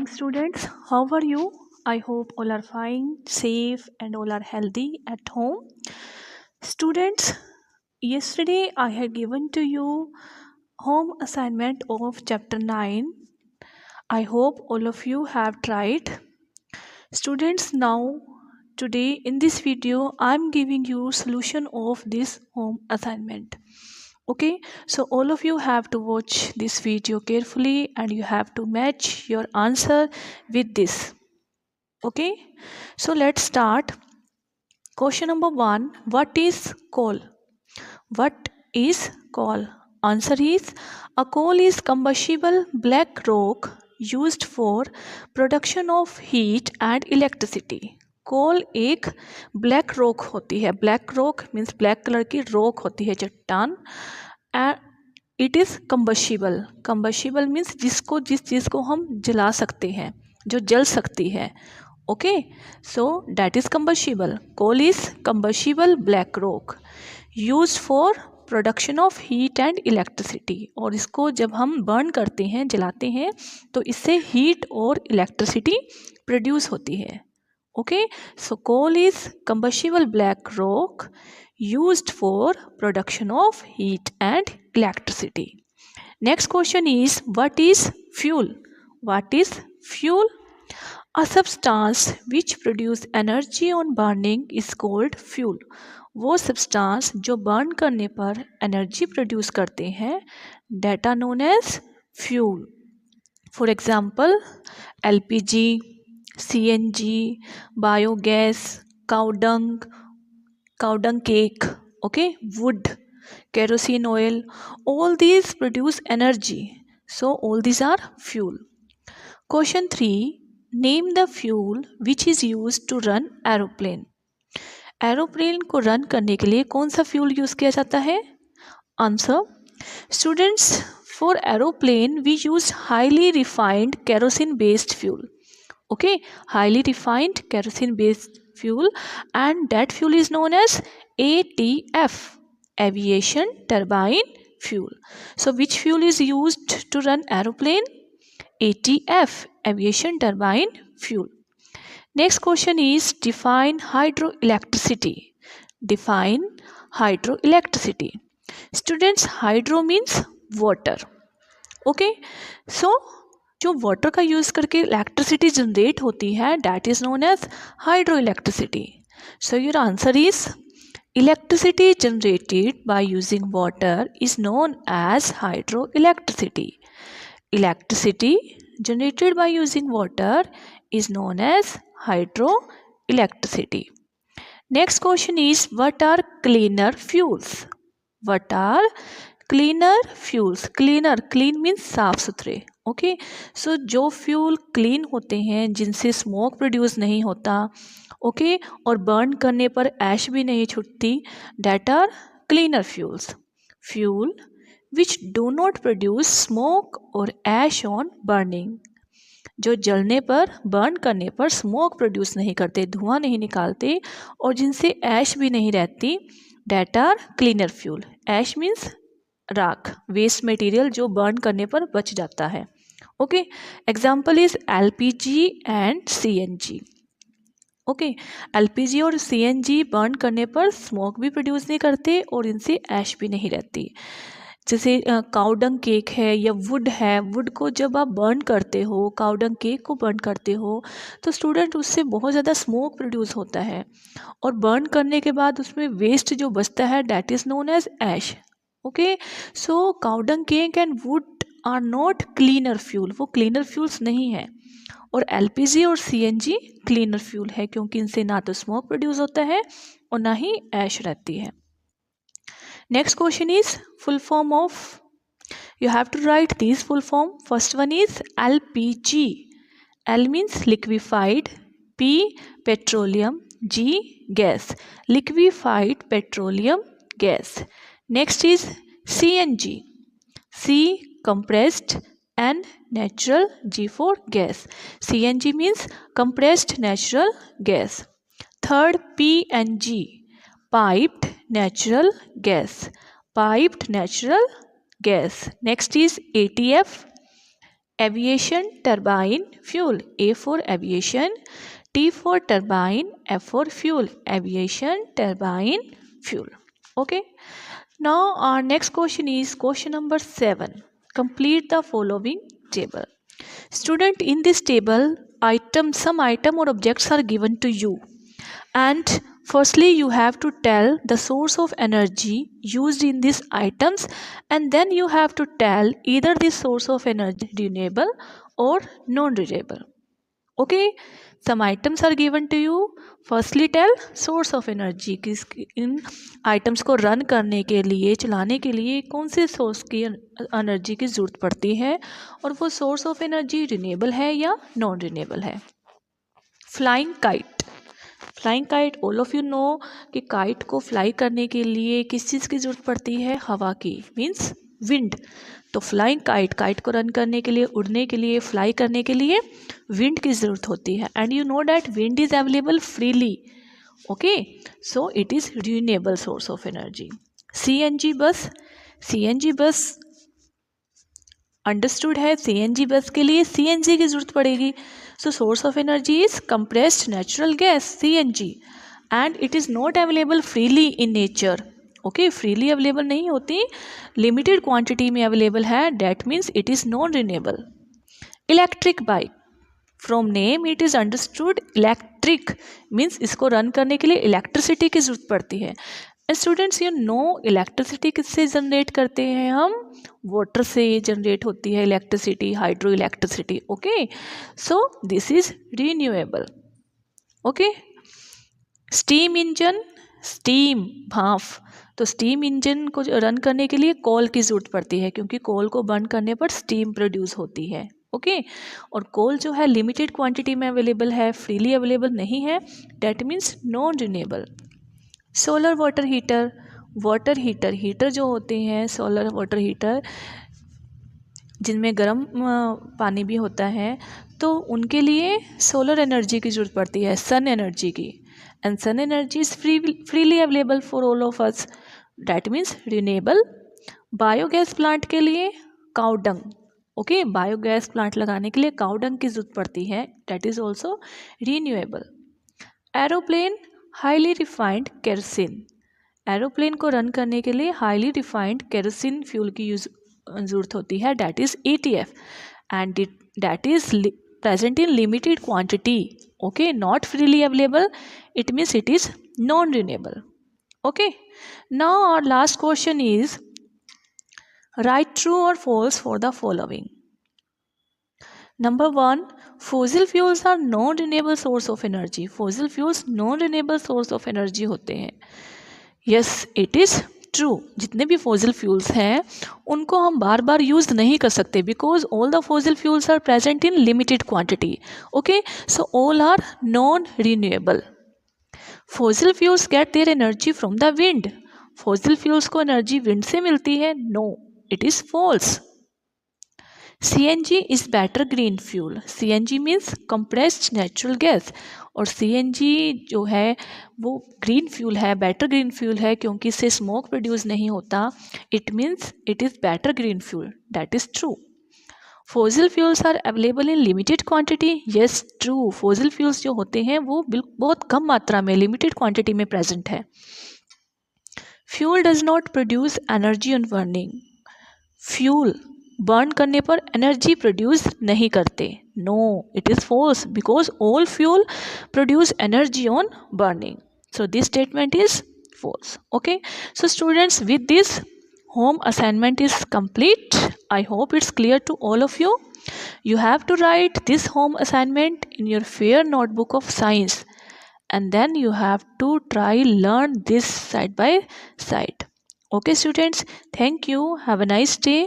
students. How are you? I hope all are fine, safe, and all are healthy at home. Students, yesterday I had given to you home assignment of chapter 9. I hope all of you have tried. Students, now today in this video I am giving you solution of this home assignment. Okay, so all of you have to watch this video carefully and you have to match your answer with this. Okay, so let's start. Question number 1. What is coal? What is coal? Answer is a coal is combustible black rock used for production of heat and electricity. कोल एक black rock होती है. Black rock means black colour की rock होती है, चट्टान. It is combustible. Combustible means जिस चीज़ को हम जला सकते हैं, जो जल सकती है. Okay, so that is combustible. Coal is combustible black rock use for production of heat and electricity. और इसको जब हम बर्न करते हैं, जलाते हैं, तो इससे हीट और इलेक्ट्रिसिटी प्रोड्यूस होती है. Okay, so coal is combustible black rock used for production of heat and electricity. Next question is, what is fuel? What is fuel? A substance which produce energy on burning is called fuel. वो substance जो burn करने पर energy produce करते हैं, that are known as fuel. For example, LPG, CNG, biogas, cow dung cake, okay, wood, kerosene oil, all these produce energy. So all these are fuel. Question 3. Name the fuel which is used to run aeroplane. Aeroplane को run करने के लिए कौन सा fuel use किया जाता है? Answer, students, for aeroplane we use highly refined kerosene based fuel. okay, highly refined kerosene based fuel, and that fuel is known as ATF, aviation turbine fuel. So which fuel is used to run aeroplane? ATF, aviation turbine fuel. Next question is, define hydroelectricity. Define hydroelectricity. Students, hydro means water. okay, so जो water का use करके electricity generate होती है, that is known as hydro electricity. So your answer is electricity generated by using water is known as hydro electricity. Electricity generated by using water is known as hydro electricity. Next question is, what are cleaner fuels? What are cleaner fuels? Cleaner, clean means साफ सुथरे. Okay, सो जो fuel clean होते हैं, जिनसे smoke produce नहीं होता, okay, और burn करने पर ऐश भी नहीं छूटती, that are cleaner fuels. Fuel which do not produce smoke और ऐश ऑन बर्निंग. जो जलने पर, बर्न करने पर स्मोक प्रोड्यूस नहीं करते, धुआं नहीं निकालते, और जिनसे ऐश भी नहीं रहती, that are cleaner fuel. Ash means राख, वेस्ट मटेरियल जो बर्न करने पर बच जाता है. Okay, example is LPG and CNG. Okay, LPG और CNG बर्न करने पर स्मोक भी प्रोड्यूस नहीं करते और इनसे ऐश भी नहीं रहती. जैसे काउडंग केक है या वुड है, वुड को जब आप बर्न करते हो, काउडंग केक को बर्न करते हो, तो स्टूडेंट उससे बहुत ज़्यादा स्मोक प्रोड्यूस होता है, और बर्न करने के बाद उसमें वेस्ट जो बचता है, that is known as ash. Okay, so cow dung cake and wood are not cleaner fuel. वो क्लीनर फ्यूल्स नहीं है. और LPG और CNG क्लीनर फ्यूल है, क्योंकि इनसे ना तो स्मोक प्रोड्यूस होता है और ना ही ऐश रहती है. Next question is full form of, you have to write this full form. First one is LPG. L means liquefied, P petroleum, G gas, liquefied petroleum gas. Next is CNG. C compressed, N natural, G for gas. CNG means compressed natural gas. Third, PNG, piped natural gas. Piped natural gas. Next is ATF, aviation, turbine, fuel. A for aviation, T for turbine, F for fuel. Aviation, turbine, fuel. Okay. Now our next question is question number 7. Complete the following table. Student, in this table, some item or objects are given to you, and firstly you have to tell the source of energy used in these items, and then you have to tell either the source of energy renewable or non-renewable. Okay, some items are given to you. Firstly tell source of energy, किस इन items को run करने के लिए, चलाने के लिए कौन से सोर्स की एनर्जी की ज़रूरत पड़ती है, और वो सोर्स ऑफ एनर्जी रिन्यूएबल है या नॉन रिन्यूएबल है. Flying kite. Flying kite, all of you know कि काइट को फ्लाई करने के लिए किस चीज़ की ज़रूरत पड़ती है, हवा की, मीन्स विंड. तो फ्लाइंग काइट, काइट को रन करने के लिए, उड़ने के लिए, फ्लाई करने के लिए विंड की ज़रूरत होती है. And you know that wind is available freely. Okay, so it is renewable source of energy. CNG bus, CNG bus understood है. CNG बस के लिए CNG की ज़रूरत पड़ेगी. So source of energy is compressed natural gas CNG, and it is not available freely in nature. Okay, freely available नहीं होती, limited quantity में available है. That means it is non renewable. Electric bike, from name it is understood electric means इसको run करने के लिए electricity की ज़रूरत पड़ती है. स्टूडेंट्स, यू नो इलेक्ट्रिसिटी किससे जनरेट करते हैं हम, वाटर से जनरेट होती है electricity, hydro electricity. Okay, so this is renewable. Okay. Steam engine, steam भाप, तो स्टीम इंजन को रन करने के लिए कोल की ज़रूरत पड़ती है, क्योंकि कोल को बर्न करने पर स्टीम प्रोड्यूस होती है. ओके, और कोल जो है लिमिटेड क्वांटिटी में अवेलेबल है, फ्रीली अवेलेबल नहीं है. That means non renewable. Solar water heater, water heater, heater जो होते हैं सोलर वाटर हीटर जिनमें गर्म पानी भी होता है, तो उनके लिए सोलर एनर्जी की ज़रूरत पड़ती है, सन एनर्जी की. And sun energy is freely available for all of us. That means renewable. Biogas plant के लिए cow dung. Okay, biogas plant लगाने के लिए काउ डंग की ज़रूरत पड़ती है. That is also renewable. Aeroplane, highly refined kerosene. Aeroplane को रन करने के लिए हाईली रिफाइंड केरोसिन फ्यूल की ज़रूरत होती है. That is ATF, and that is present in limited quantity. Okay, not freely available, it means it is non renewable. Okay, now our last question is write true or false for the following. Number 1, fossil fuels are non renewable source of energy. Fossil fuels non renewable source of energy होते हैं. Yes, it is true. जितने भी fossil fuels हैं उनको हम बार बार use नहीं कर सकते, because all the fossil fuels are present in limited quantity. Okay, so all are non renewable. Fossil fuels get their energy from the wind. Fossil fuels को energy wind से मिलती है. No, it is false. CNG is better green fuel. CNG means compressed natural gas, और CNG जो है वो green fuel है, better green fuel है, क्योंकि इससे स्मोक प्रोड्यूस नहीं होता. It means it is better green fuel. That is true. Fossil fuels are available in limited quantity. Yes, true. Fossil fuels जो होते हैं वो बहुत कम मात्रा में, लिमिटेड क्वांटिटी में प्रेजेंट है. Fuel does not produce energy on burning. Fuel burn करने पर एनर्जी प्रोड्यूस नहीं करते. No, it is false, because all fuel produce energy on burning. So this statement is false. Okay, so students, with this home assignment is complete. I hope it's clear to all of you. You have to write this home assignment in your fair notebook of science, and then you have to try learn this side by side. Okay students, thank you. Have a nice day.